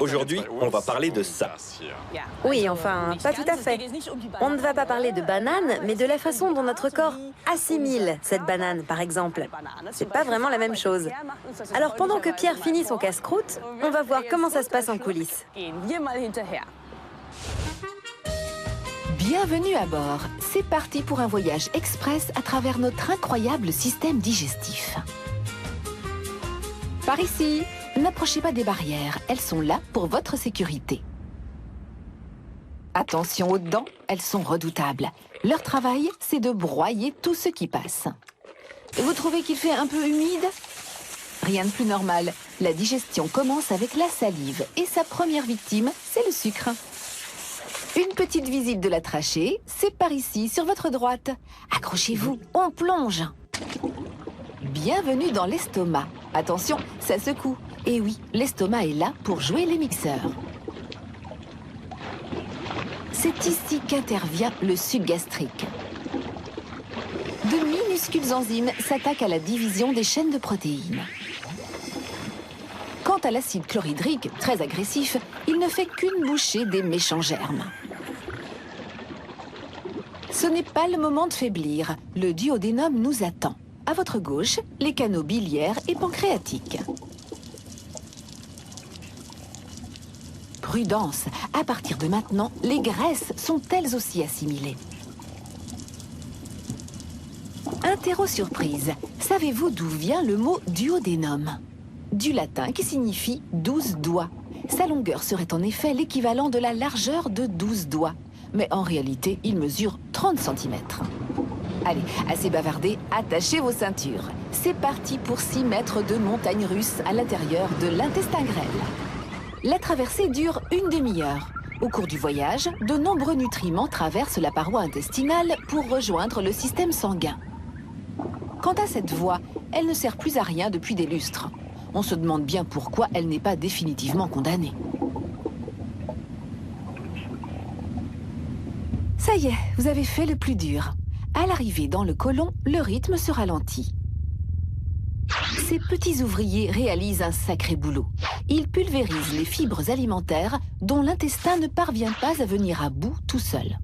Aujourd'hui, on va parler de ça. Oui, enfin, pas tout à fait. On ne va pas parler de banane, mais de la façon dont notre corps assimile cette banane, par exemple. C'est pas vraiment la même chose. Alors, pendant que Pierre finit son casse-croûte, on va voir comment ça se passe en coulisses. Bienvenue à bord. C'est parti pour un voyage express à travers notre incroyable système digestif. Par ici, n'approchez pas des barrières. Elles sont là pour votre sécurité. Attention aux dents, elles sont redoutables. Leur travail, c'est de broyer tout ce qui passe. Vous trouvez qu'il fait un peu humide? Rien de plus normal. La digestion commence avec la salive et sa première victime, c'est le sucre. Une petite visite de la trachée, c'est par ici, sur votre droite. Accrochez-vous, on plonge. Bienvenue dans l'estomac. Attention, ça secoue. Et oui, l'estomac est là pour jouer les mixeurs. C'est ici qu'intervient le suc gastrique. De minuscules enzymes s'attaquent à la division des chaînes de protéines. Quant à l'acide chlorhydrique, très agressif, il ne fait qu'une bouchée des méchants germes. Ce n'est pas le moment de faiblir. Le duodénum nous attend. À votre gauche, les canaux biliaires et pancréatiques. Prudence, à partir de maintenant, les graisses sont elles aussi assimilées. Interro-surprise, savez-vous d'où vient le mot duodénum? Du latin qui signifie 12 doigts. Sa longueur serait en effet l'équivalent de la largeur de 12 doigts. Mais en réalité, il mesure 30 cm. Allez, assez bavardé, attachez vos ceintures. C'est parti pour 6 mètres de montagne russe à l'intérieur de l'intestin grêle. La traversée dure une demi-heure. Au cours du voyage, de nombreux nutriments traversent la paroi intestinale pour rejoindre le système sanguin. Quant à cette voie, elle ne sert plus à rien depuis des lustres. On se demande bien pourquoi elle n'est pas définitivement condamnée. Ça y est, vous avez fait le plus dur. À l'arrivée dans le côlon, le rythme se ralentit. Ces petits ouvriers réalisent un sacré boulot. Ils pulvérisent les fibres alimentaires dont l'intestin ne parvient pas à venir à bout tout seul.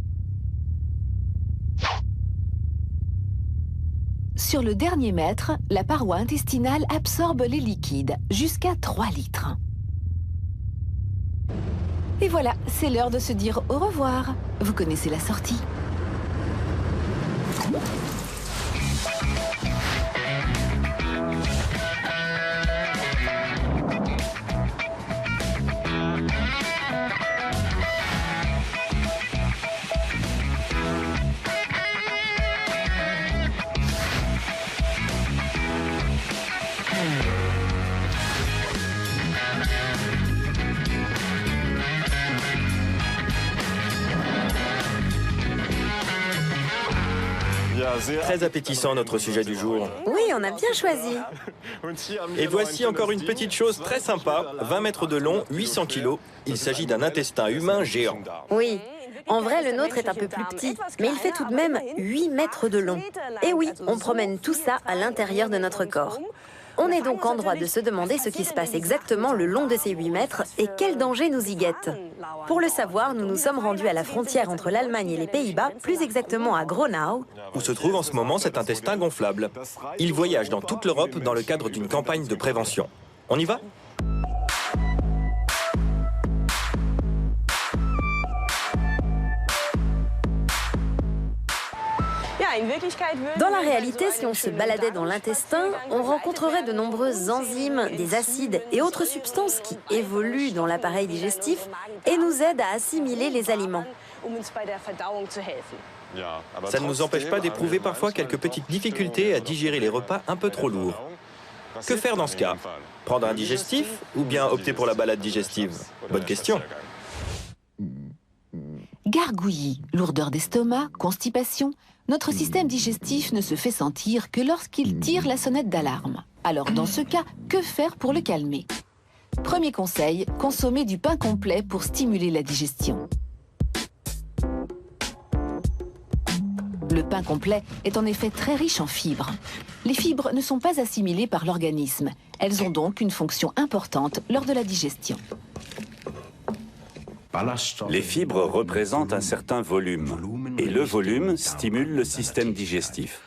Sur le dernier mètre, la paroi intestinale absorbe les liquides, jusqu'à 3 litres. Et voilà, c'est l'heure de se dire au revoir. Vous connaissez la sortie. Très appétissant notre sujet du jour. Oui, on a bien choisi. Et voici encore une petite chose très sympa, 20 mètres de long, 800 kilos. Il s'agit d'un intestin humain géant. Oui. En vrai, le nôtre est un peu plus petit, mais il fait tout de même 8 mètres de long. Et oui, on promène tout ça à l'intérieur de notre corps. On est donc en droit de se demander ce qui se passe exactement le long de ces 8 mètres et quel danger nous y guette. Pour le savoir, nous nous sommes rendus à la frontière entre l'Allemagne et les Pays-Bas, plus exactement à Gronau, Où se trouve en ce moment cet intestin gonflable. Il voyage dans toute l'Europe dans le cadre d'une campagne de prévention. On y va ? Dans la réalité, si on se baladait dans l'intestin, on rencontrerait de nombreuses enzymes, des acides et autres substances qui évoluent dans l'appareil digestif et nous aident à assimiler les aliments. Ça ne nous empêche pas d'éprouver parfois quelques petites difficultés à digérer les repas un peu trop lourds. Que faire dans ce cas? Prendre un digestif ou bien opter pour la balade digestive? Bonne question. Gargouillis, lourdeur d'estomac, constipation, notre système digestif ne se fait sentir que lorsqu'il tire la sonnette d'alarme. Alors dans ce cas, que faire pour le calmer? Premier conseil, consommer du pain complet pour stimuler la digestion. Le pain complet est en effet très riche en fibres. Les fibres ne sont pas assimilées par l'organisme. Elles ont donc une fonction importante lors de la digestion. Les fibres représentent un certain volume, et le volume stimule le système digestif.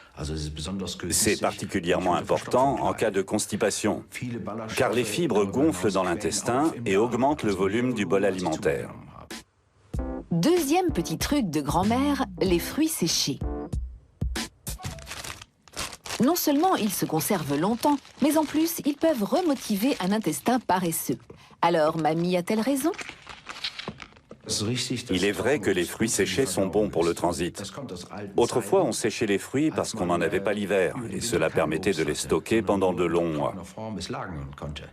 C'est particulièrement important en cas de constipation, car les fibres gonflent dans l'intestin et augmentent le volume du bol alimentaire. Deuxième petit truc de grand-mère, les fruits séchés. Non seulement ils se conservent longtemps, mais en plus, ils peuvent remotiver un intestin paresseux. Alors, mamie a-t-elle raison? Il est vrai que les fruits séchés sont bons pour le transit. Autrefois, on séchait les fruits parce qu'on n'en avait pas l'hiver, et cela permettait de les stocker pendant de longs mois.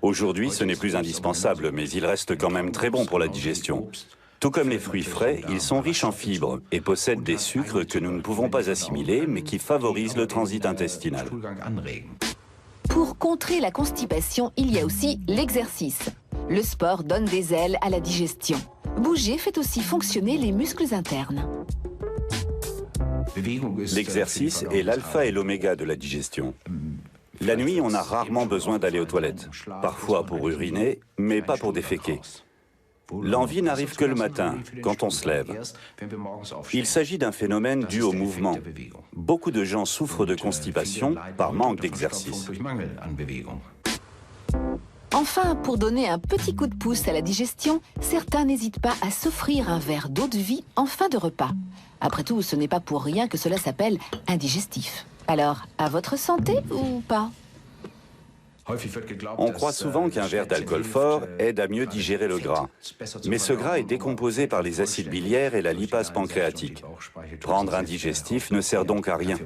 Aujourd'hui, ce n'est plus indispensable, mais ils restent quand même très bons pour la digestion. Tout comme les fruits frais, ils sont riches en fibres et possèdent des sucres que nous ne pouvons pas assimiler, mais qui favorisent le transit intestinal. Pour contrer la constipation, il y a aussi l'exercice. Le sport donne des ailes à la digestion. Bouger fait aussi fonctionner les muscles internes. L'exercice est l'alpha et l'oméga de la digestion. La nuit, on a rarement besoin d'aller aux toilettes. Parfois pour uriner, mais pas pour déféquer. L'envie n'arrive que le matin, quand on se lève. Il s'agit d'un phénomène dû au mouvement. Beaucoup de gens souffrent de constipation par manque d'exercice. Enfin, pour donner un petit coup de pouce à la digestion, certains n'hésitent pas à s'offrir un verre d'eau de vie en fin de repas. Après tout, ce n'est pas pour rien que cela s'appelle un digestif. Alors, à votre santé ou pas? On croit souvent qu'un verre d'alcool fort aide à mieux digérer le gras. Mais ce gras est décomposé par les acides biliaires et la lipase pancréatique. Prendre un digestif ne sert donc à rien.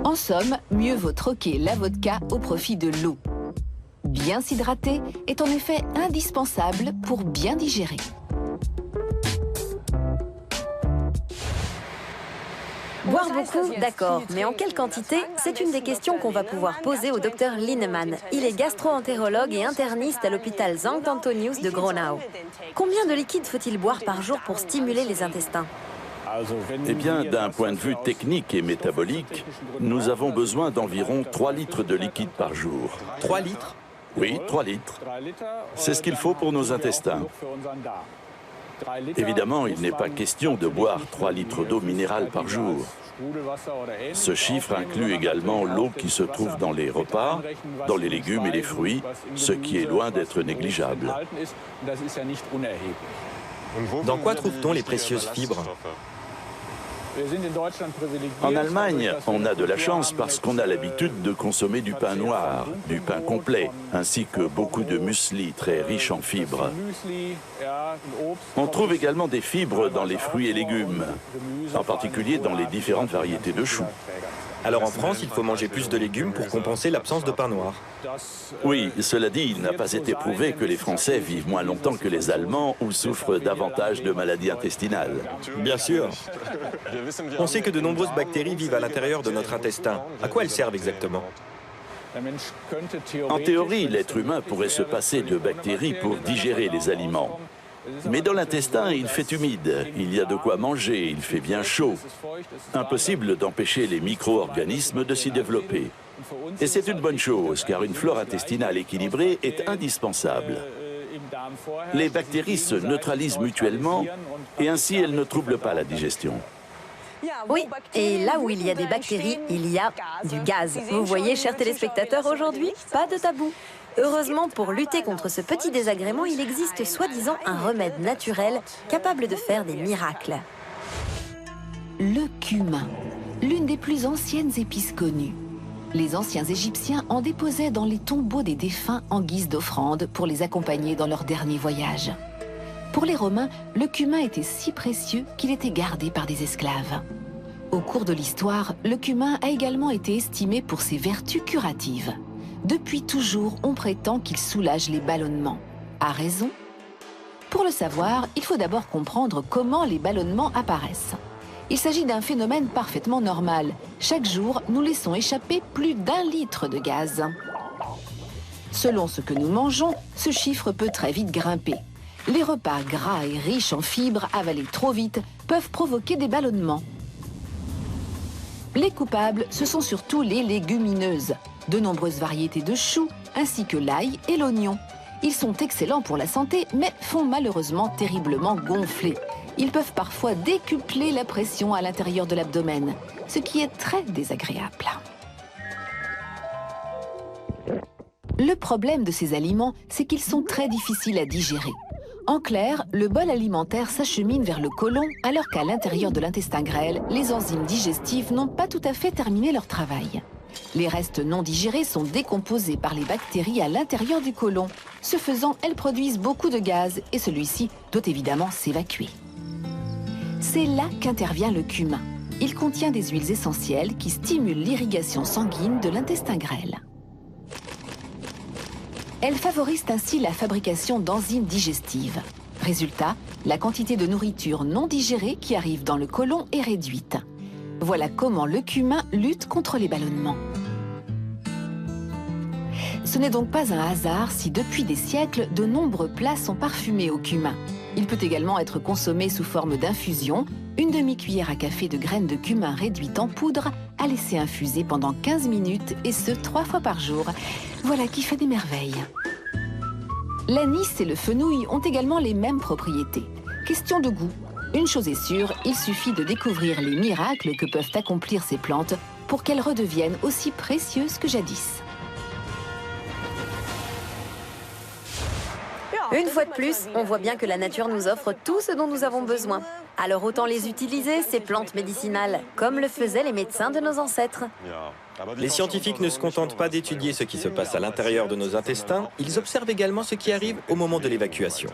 En somme, mieux vaut troquer la vodka au profit de l'eau. Bien s'hydrater est en effet indispensable pour bien digérer. Boire beaucoup, d'accord, mais en quelle quantité? C'est une des questions qu'on va pouvoir poser au docteur Linnemann. Il est gastro-entérologue et interniste à l'hôpital Sankt Antonius de Gronau. Combien de liquide faut-il boire par jour pour stimuler les intestins? Eh bien, d'un point de vue technique et métabolique, nous avons besoin d'environ 3 litres de liquide par jour. 3 litres? Oui, 3 litres. C'est ce qu'il faut pour nos intestins. Évidemment, il n'est pas question de boire 3 litres d'eau minérale par jour. Ce chiffre inclut également l'eau qui se trouve dans les repas, dans les légumes et les fruits, ce qui est loin d'être négligeable. Dans quoi trouve-t-on les précieuses fibres? En Allemagne, on a de la chance parce qu'on a l'habitude de consommer du pain noir, du pain complet, ainsi que beaucoup de muesli très riche en fibres. On trouve également des fibres dans les fruits et légumes, en particulier dans les différentes variétés de choux. Alors en France, il faut manger plus de légumes pour compenser l'absence de pain noir. Oui, cela dit, il n'a pas été prouvé que les Français vivent moins longtemps que les Allemands ou souffrent davantage de maladies intestinales. Bien sûr. On sait que de nombreuses bactéries vivent à l'intérieur de notre intestin. À quoi elles servent exactement? En théorie, l'être humain pourrait se passer de bactéries pour digérer les aliments. Mais dans l'intestin, il fait humide, il y a de quoi manger, il fait bien chaud. Impossible d'empêcher les micro-organismes de s'y développer. Et c'est une bonne chose, car une flore intestinale équilibrée est indispensable. Les bactéries se neutralisent mutuellement et ainsi elles ne troublent pas la digestion. Oui, et là où il y a des bactéries, il y a du gaz. Vous voyez, chers téléspectateurs, aujourd'hui, pas de tabou. Heureusement, pour lutter contre ce petit désagrément, il existe soi-disant un remède naturel capable de faire des miracles. Le cumin, l'une des plus anciennes épices connues. Les anciens Égyptiens en déposaient dans les tombeaux des défunts en guise d'offrande pour les accompagner dans leur dernier voyage. Pour les Romains, le cumin était si précieux qu'il était gardé par des esclaves. Au cours de l'histoire, le cumin a également été estimé pour ses vertus curatives. Depuis toujours, on prétend qu'il soulage les ballonnements. À raison? Pour le savoir, il faut d'abord comprendre comment les ballonnements apparaissent. Il s'agit d'un phénomène parfaitement normal. Chaque jour, nous laissons échapper plus d'1 litre de gaz. Selon ce que nous mangeons, ce chiffre peut très vite grimper. Les repas gras et riches en fibres avalés trop vite peuvent provoquer des ballonnements. Les coupables, ce sont surtout les légumineuses, de nombreuses variétés de choux, ainsi que l'ail et l'oignon. Ils sont excellents pour la santé, mais font malheureusement terriblement gonfler. Ils peuvent parfois décupler la pression à l'intérieur de l'abdomen, ce qui est très désagréable. Le problème de ces aliments, c'est qu'ils sont très difficiles à digérer. En clair, le bol alimentaire s'achemine vers le côlon, alors qu'à l'intérieur de l'intestin grêle, les enzymes digestives n'ont pas tout à fait terminé leur travail. Les restes non digérés sont décomposés par les bactéries à l'intérieur du côlon. Ce faisant, elles produisent beaucoup de gaz et celui-ci doit évidemment s'évacuer. C'est là qu'intervient le cumin. Il contient des huiles essentielles qui stimulent l'irrigation sanguine de l'intestin grêle. Elles favorisent ainsi la fabrication d'enzymes digestives. Résultat, la quantité de nourriture non digérée qui arrive dans le côlon est réduite. Voilà comment le cumin lutte contre les ballonnements. Ce n'est donc pas un hasard si depuis des siècles, de nombreux plats sont parfumés au cumin. Il peut également être consommé sous forme d'infusion, une demi-cuillère à café de graines de cumin réduites en poudre à laisser infuser pendant 15 minutes et ce 3 fois par jour. Voilà qui fait des merveilles. L'anis et le fenouil ont également les mêmes propriétés. Question de goût. Une chose est sûre, il suffit de découvrir les miracles que peuvent accomplir ces plantes pour qu'elles redeviennent aussi précieuses que jadis. Une fois de plus, on voit bien que la nature nous offre tout ce dont nous avons besoin. Alors autant les utiliser, ces plantes médicinales, comme le faisaient les médecins de nos ancêtres. Les scientifiques ne se contentent pas d'étudier ce qui se passe à l'intérieur de nos intestins, ils observent également ce qui arrive au moment de l'évacuation.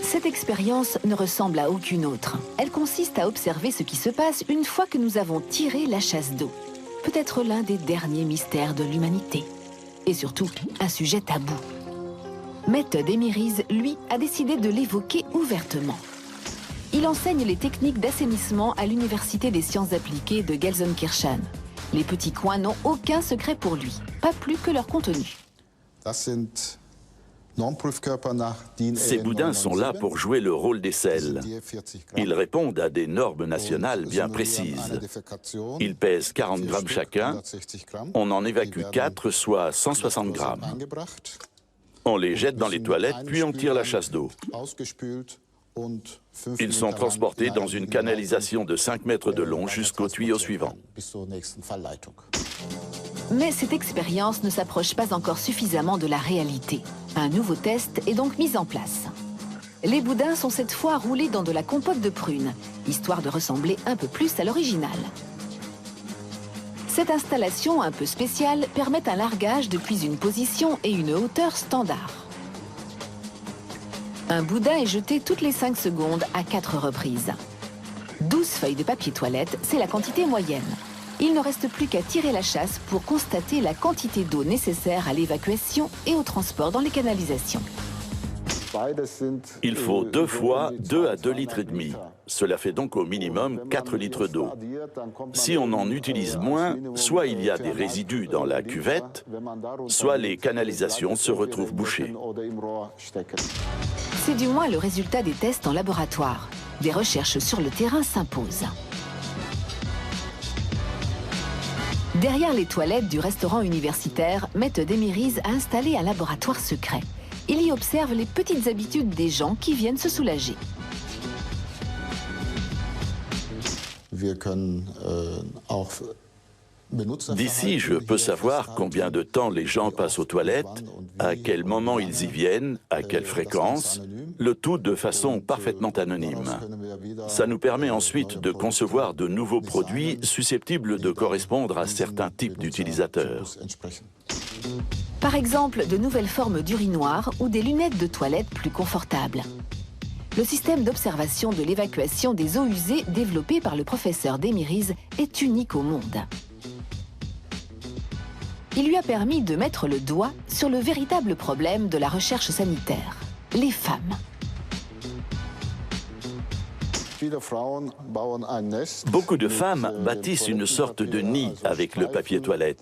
Cette expérience ne ressemble à aucune autre. Elle consiste à observer ce qui se passe une fois que nous avons tiré la chasse d'eau. Peut-être l'un des derniers mystères de l'humanité. Et surtout, un sujet tabou. Mette Demiris, lui, a décidé de l'évoquer ouvertement. Il enseigne les techniques d'assainissement à l'Université des sciences appliquées de Gelsenkirchen. Les petits coins n'ont aucun secret pour lui, pas plus que leur contenu. Ces boudins sont là pour jouer le rôle des sels. Ils répondent à des normes nationales bien précises. Ils pèsent 40 grammes chacun. On en évacue 4, soit 160 grammes. On les jette dans les toilettes, puis on tire la chasse d'eau. Ils sont transportés dans une canalisation de 5 mètres de long jusqu'au tuyau suivant. Mais cette expérience ne s'approche pas encore suffisamment de la réalité. Un nouveau test est donc mis en place. Les boudins sont cette fois roulés dans de la compote de prunes, histoire de ressembler un peu plus à l'original. Cette installation un peu spéciale permet un largage depuis une position et une hauteur standard. Un boudin est jeté toutes les 5 secondes à 4 reprises. 12 feuilles de papier toilette, c'est la quantité moyenne. Il ne reste plus qu'à tirer la chasse pour constater la quantité d'eau nécessaire à l'évacuation et au transport dans les canalisations. Il faut 2 fois 2 à 2,5 litres. Cela fait donc au minimum 4 litres d'eau. Si on en utilise moins, soit il y a des résidus dans la cuvette, soit les canalisations se retrouvent bouchées. C'est du moins le résultat des tests en laboratoire. Des recherches sur le terrain s'imposent. Derrière les toilettes du restaurant universitaire, Mette Demiris a installé un laboratoire secret. Il y observe les petites habitudes des gens qui viennent se soulager. D'ici, je peux savoir combien de temps les gens passent aux toilettes, à quel moment ils y viennent, à quelle fréquence, le tout de façon parfaitement anonyme. Ça nous permet ensuite de concevoir de nouveaux produits susceptibles de correspondre à certains types d'utilisateurs. Par exemple, de nouvelles formes d'urinoir ou des lunettes de toilette plus confortables. Le système d'observation de l'évacuation des eaux usées développé par le professeur Demiris est unique au monde. Il lui a permis de mettre le doigt sur le véritable problème de la recherche sanitaire, les femmes. Beaucoup de femmes bâtissent une sorte de nid avec le papier toilette.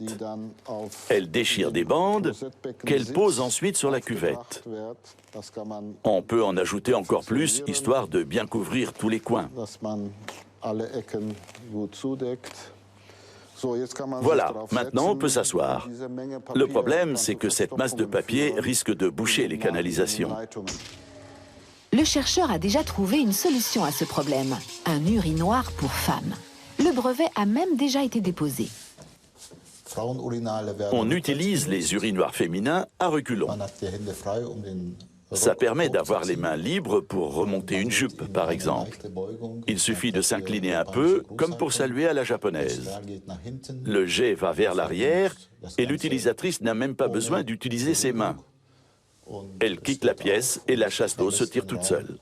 Elles déchirent des bandes qu'elles posent ensuite sur la cuvette. On peut en ajouter encore plus, histoire de bien couvrir tous les coins. Voilà, maintenant on peut s'asseoir. Le problème, c'est que cette masse de papier risque de boucher les canalisations. Le chercheur a déjà trouvé une solution à ce problème, un urinoir pour femmes. Le brevet a même déjà été déposé. On utilise les urinoirs féminins à reculons. Ça permet d'avoir les mains libres pour remonter une jupe, par exemple. Il suffit de s'incliner un peu, comme pour saluer à la japonaise. Le jet va vers l'arrière et l'utilisatrice n'a même pas besoin d'utiliser ses mains. Elle quitte la pièce et la chasse d'eau se tire toute seule.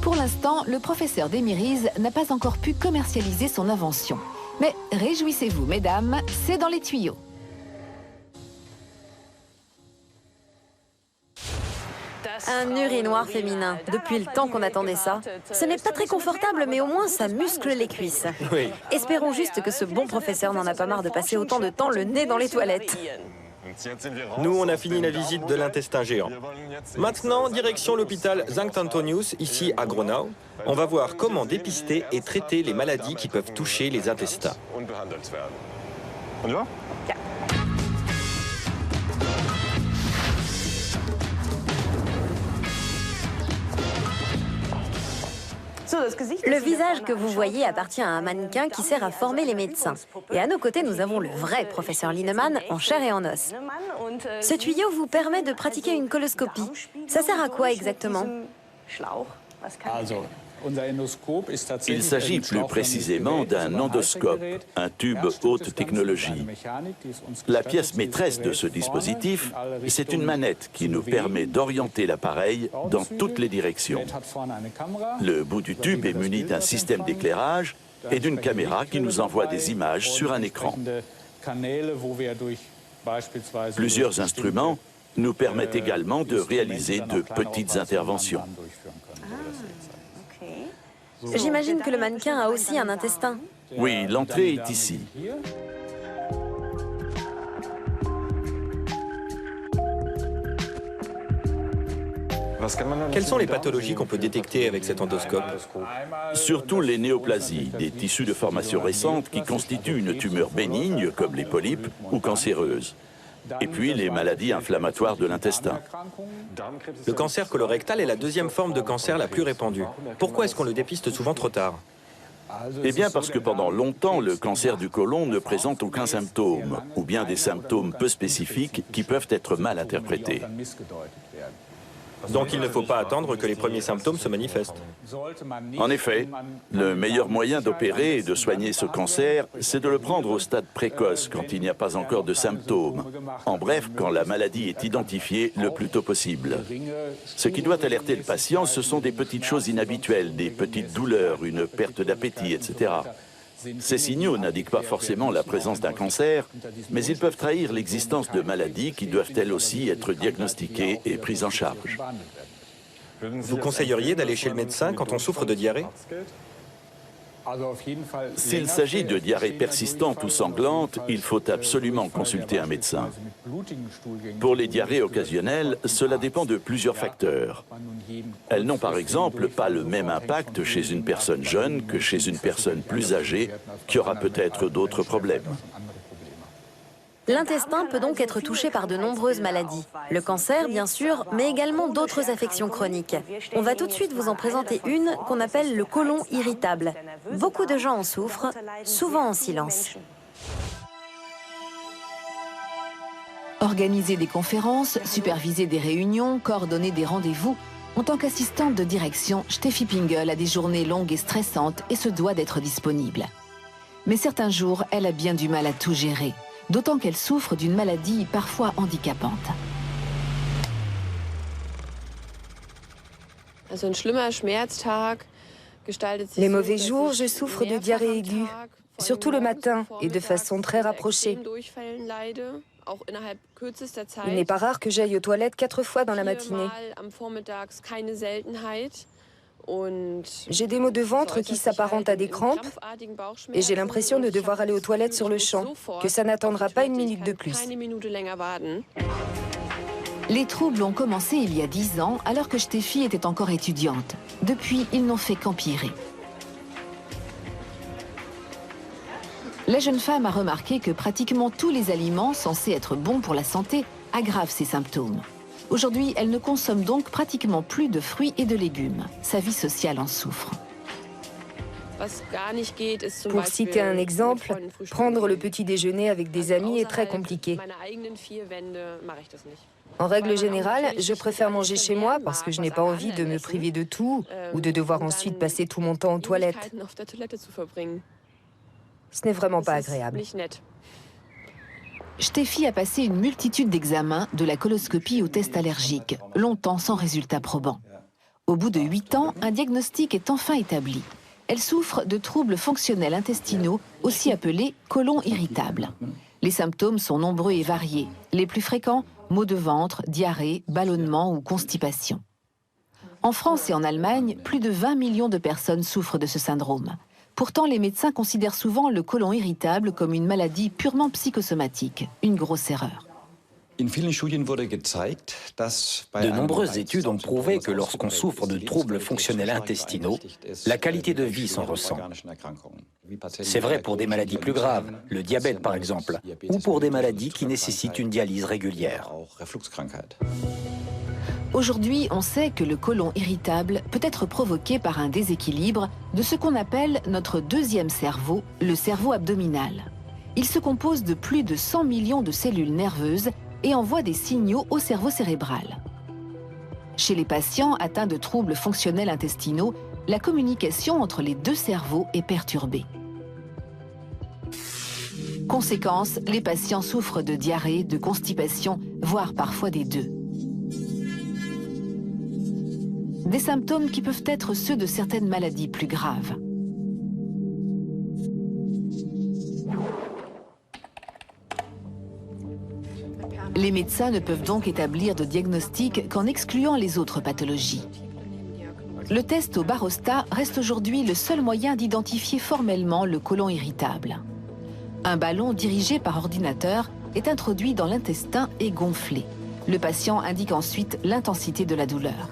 Pour l'instant, le professeur d'Émirise n'a pas encore pu commercialiser son invention. Mais réjouissez-vous, mesdames, c'est dans les tuyaux. Un urinoir féminin. Depuis le temps qu'on attendait ça. Ce n'est pas très confortable, mais au moins ça muscle les cuisses. Oui. Espérons juste que ce bon professeur n'en a pas marre de passer autant de temps le nez dans les toilettes. Nous, on a fini la visite de l'intestin géant. Maintenant, direction l'hôpital Sankt Antonius, ici à Gronau. On va voir comment dépister et traiter les maladies qui peuvent toucher les intestins. Le visage que vous voyez appartient à un mannequin qui sert à former les médecins. Et à nos côtés, nous avons le vrai professeur Linnemann en chair et en os. Ce tuyau vous permet de pratiquer une coloscopie. Ça sert à quoi exactement? Il s'agit plus précisément d'un endoscope, un tube haute technologie. La pièce maîtresse de ce dispositif, c'est une manette qui nous permet d'orienter l'appareil dans toutes les directions. Le bout du tube est muni d'un système d'éclairage et d'une caméra qui nous envoie des images sur un écran. Plusieurs instruments nous permettent également de réaliser de petites interventions. J'imagine que le mannequin a aussi un intestin. Oui, l'entrée est ici. Quelles sont les pathologies qu'on peut détecter avec cet endoscope? Surtout les néoplasies, des tissus de formation récente qui constituent une tumeur bénigne, comme les polypes, ou cancéreuse. Et puis les maladies inflammatoires de l'intestin. Le cancer colorectal est la deuxième forme de cancer la plus répandue. Pourquoi est-ce qu'on le dépiste souvent trop tard? Eh bien parce que pendant longtemps, le cancer du côlon ne présente aucun symptôme, ou bien des symptômes peu spécifiques qui peuvent être mal interprétés. Donc il ne faut pas attendre que les premiers symptômes se manifestent. En effet, le meilleur moyen d'opérer et de soigner ce cancer, c'est de le prendre au stade précoce, quand il n'y a pas encore de symptômes. En bref, quand la maladie est identifiée le plus tôt possible. Ce qui doit alerter le patient, ce sont des petites choses inhabituelles, des petites douleurs, une perte d'appétit, etc. Ces signaux n'indiquent pas forcément la présence d'un cancer, mais ils peuvent trahir l'existence de maladies qui doivent elles aussi être diagnostiquées et prises en charge. Vous conseilleriez d'aller chez le médecin quand on souffre de diarrhée? S'il s'agit de diarrhée persistante ou sanglante, il faut absolument consulter un médecin. Pour les diarrhées occasionnelles, cela dépend de plusieurs facteurs. Elles n'ont par exemple pas le même impact chez une personne jeune que chez une personne plus âgée qui aura peut-être d'autres problèmes. L'intestin peut donc être touché par de nombreuses maladies. Le cancer, bien sûr, mais également d'autres affections chroniques. On va tout de suite vous en présenter une qu'on appelle le côlon irritable. Beaucoup de gens en souffrent, souvent en silence. Organiser des conférences, superviser des réunions, coordonner des rendez-vous. En tant qu'assistante de direction, Steffi Pingel a des journées longues et stressantes et se doit d'être disponible. Mais certains jours, elle a bien du mal à tout gérer. D'autant qu'elle souffre d'une maladie parfois handicapante. Les mauvais jours, je souffre de diarrhée aiguë, surtout le matin et de façon très rapprochée. Il n'est pas rare que j'aille aux toilettes 4 fois dans la matinée. J'ai des maux de ventre qui s'apparentent à des crampes et j'ai l'impression de devoir aller aux toilettes sur le champ, que ça n'attendra pas une minute de plus. Les troubles ont commencé il y a 10 ans, alors que Steffi était encore étudiante. Depuis, ils n'ont fait qu'empirer. La jeune femme a remarqué que pratiquement tous les aliments censés être bons pour la santé aggravent ses symptômes. Aujourd'hui, elle ne consomme donc pratiquement plus de fruits et de légumes. Sa vie sociale en souffre. Pour citer un exemple, prendre le petit déjeuner avec des amis est très compliqué. En règle générale, je préfère manger chez moi parce que je n'ai pas envie de me priver de tout ou de devoir ensuite passer tout mon temps aux toilettes. Ce n'est vraiment pas agréable. Steffi a passé une multitude d'examens, de la coloscopie aux tests allergiques, longtemps sans résultat probant. Au bout de 8 ans, un diagnostic est enfin établi. Elle souffre de troubles fonctionnels intestinaux, aussi appelés côlon irritable. Les symptômes sont nombreux et variés. Les plus fréquents, maux de ventre, diarrhée, ballonnement ou constipation. En France et en Allemagne, plus de 20 millions de personnes souffrent de ce syndrome. Pourtant, les médecins considèrent souvent le côlon irritable comme une maladie purement psychosomatique, une grosse erreur. De nombreuses études ont prouvé que lorsqu'on souffre de troubles fonctionnels intestinaux, la qualité de vie s'en ressent. C'est vrai pour des maladies plus graves, le diabète par exemple, ou pour des maladies qui nécessitent une dialyse régulière. Aujourd'hui, on sait que le côlon irritable peut être provoqué par un déséquilibre de ce qu'on appelle notre deuxième cerveau, le cerveau abdominal. Il se compose de plus de 100 millions de cellules nerveuses et envoie des signaux au cerveau cérébral. Chez les patients atteints de troubles fonctionnels intestinaux, la communication entre les deux cerveaux est perturbée. Conséquence, les patients souffrent de diarrhée, de constipation, voire parfois des deux. Des symptômes qui peuvent être ceux de certaines maladies plus graves. Les médecins ne peuvent donc établir de diagnostic qu'en excluant les autres pathologies. Le test au Barostat reste aujourd'hui le seul moyen d'identifier formellement le côlon irritable. Un ballon dirigé par ordinateur est introduit dans l'intestin et gonflé. Le patient indique ensuite l'intensité de la douleur.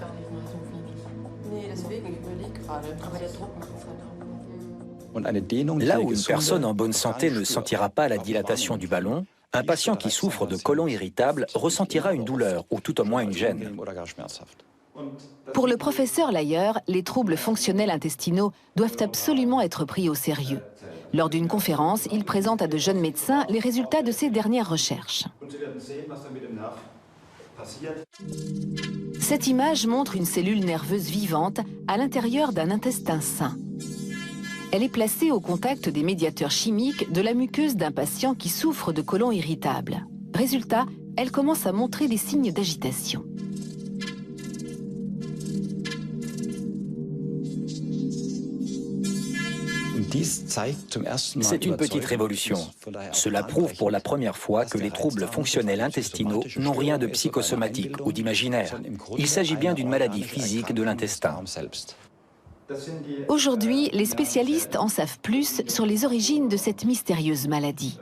Là où une personne en bonne santé ne sentira pas la dilatation du ballon, un patient qui souffre de côlon irritable ressentira une douleur ou tout au moins une gêne. Pour le professeur Layer, les troubles fonctionnels intestinaux doivent absolument être pris au sérieux. Lors d'une conférence, il présente à de jeunes médecins les résultats de ses dernières recherches. Cette image montre une cellule nerveuse vivante à l'intérieur d'un intestin sain. Elle est placée au contact des médiateurs chimiques de la muqueuse d'un patient qui souffre de côlon irritable. Résultat, elle commence à montrer des signes d'agitation. C'est une petite révolution. Cela prouve pour la première fois que les troubles fonctionnels intestinaux n'ont rien de psychosomatique ou d'imaginaire. Il s'agit bien d'une maladie physique de l'intestin. Aujourd'hui, les spécialistes en savent plus sur les origines de cette mystérieuse maladie.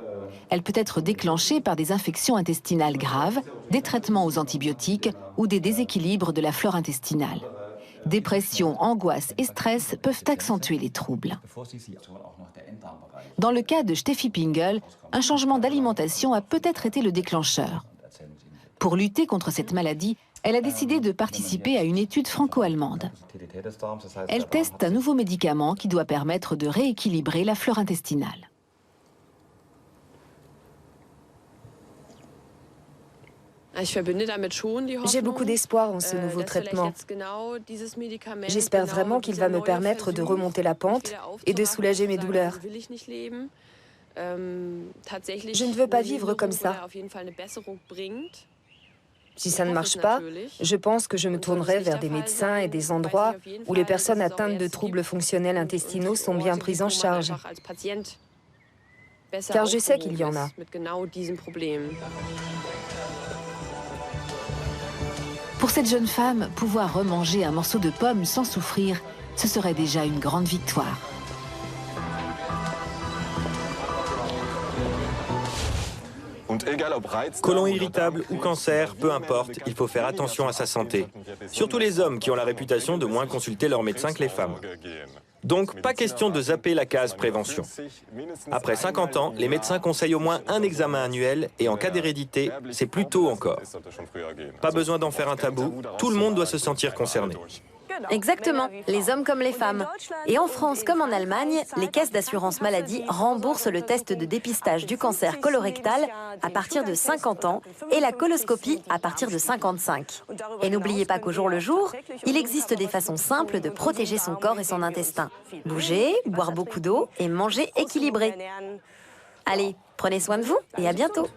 Elle peut être déclenchée par des infections intestinales graves, des traitements aux antibiotiques ou des déséquilibres de la flore intestinale. Dépression, angoisse et stress peuvent accentuer les troubles. Dans le cas de Steffi Pingel, un changement d'alimentation a peut-être été le déclencheur. Pour lutter contre cette maladie, elle a décidé de participer à une étude franco-allemande. Elle teste un nouveau médicament qui doit permettre de rééquilibrer la flore intestinale. J'ai beaucoup d'espoir en ce nouveau traitement. J'espère vraiment qu'il va me permettre de remonter la pente et de soulager mes douleurs. Je ne veux pas vivre comme ça. Si ça ne marche pas, je pense que je me tournerai vers des médecins et des endroits où les personnes atteintes de troubles fonctionnels intestinaux sont bien prises en charge. Car je sais qu'il y en a. Pour cette jeune femme, pouvoir remanger un morceau de pomme sans souffrir, ce serait déjà une grande victoire. Côlon irritable ou cancer, peu importe, il faut faire attention à sa santé. Surtout les hommes qui ont la réputation de moins consulter leur médecin que les femmes. Donc, pas question de zapper la case prévention. Après 50 ans, les médecins conseillent au moins un examen annuel et en cas d'hérédité, c'est plus tôt encore. Pas besoin d'en faire un tabou, tout le monde doit se sentir concerné. Exactement, les hommes comme les femmes. Et en France comme en Allemagne, les caisses d'assurance maladie remboursent le test de dépistage du cancer colorectal à partir de 50 ans et la coloscopie à partir de 55. Et n'oubliez pas qu'au jour le jour, il existe des façons simples de protéger son corps et son intestin. Bouger, boire beaucoup d'eau et manger équilibré. Allez, prenez soin de vous et à bientôt.